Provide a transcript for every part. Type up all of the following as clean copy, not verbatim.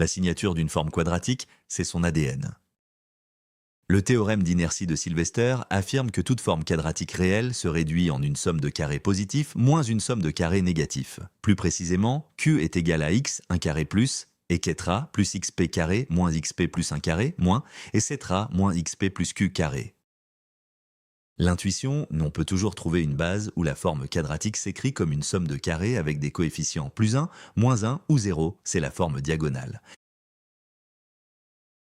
La signature d'une forme quadratique, c'est son ADN. Le théorème d'inertie de Sylvester affirme que toute forme quadratique réelle se réduit en une somme de carrés positifs moins une somme de carrés négatifs. Plus précisément, Q est égal à x, un carré plus, et quêtra plus xp carré moins xp plus un carré moins, et cetera moins xp plus q carré. L'intuition, on peut toujours trouver une base où la forme quadratique s'écrit comme une somme de carrés avec des coefficients plus 1, moins 1 ou 0, c'est la forme diagonale.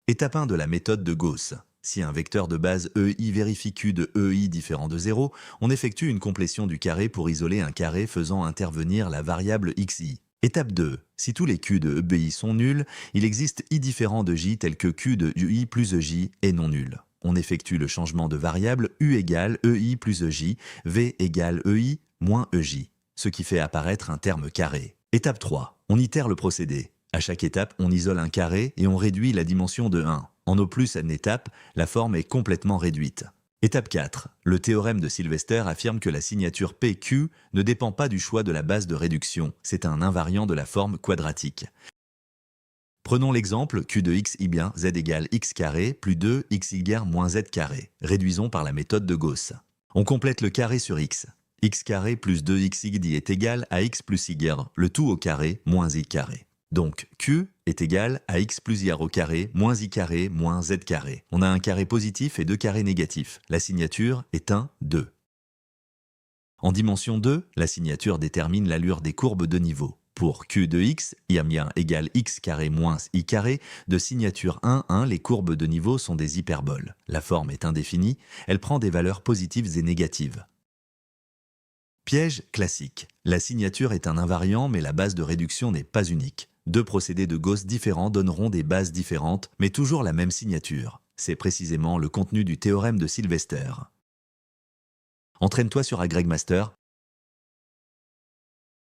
Étape 1 de la méthode de Gauss. Si un vecteur de base EI vérifie Q de EI différent de 0, on effectue une complétion du carré pour isoler un carré faisant intervenir la variable xi. Étape 2. Si tous les Q de EBI sont nuls, il existe I différent de J tel que Q de UI plus EJ est non nul. On effectue le changement de variable U égale EI plus EJ, V égale EI moins EJ, ce qui fait apparaître un terme carré. Étape 3. On itère le procédé. À chaque étape, on isole un carré et on réduit la dimension de 1. En au plus une étape, la forme est complètement réduite. Étape 4. Le théorème de Sylvester affirme que la signature PQ ne dépend pas du choix de la base de réduction, c'est un invariant de la forme quadratique. Prenons l'exemple Q de x y bien z égale x carré plus 2 xy moins z carré. Réduisons par la méthode de Gauss. On complète le carré sur x. X carré plus 2xy est égal à x plus y, le tout au carré moins i carré. Donc, Q est égal à x plus y au carré, moins i carré, moins z carré. On a un carré positif et deux carrés négatifs. La signature est 1, 2. En dimension 2, la signature détermine l'allure des courbes de niveau. Pour Q de x, y égale x carré moins i carré, de signature 1, 1, les courbes de niveau sont des hyperboles. La forme est indéfinie, elle prend des valeurs positives et négatives. Piège classique. La signature est un invariant, mais la base de réduction n'est pas unique. Deux procédés de Gauss différents donneront des bases différentes, mais toujours la même signature. C'est précisément le contenu du théorème de Sylvester. Entraîne-toi sur AgregMaster,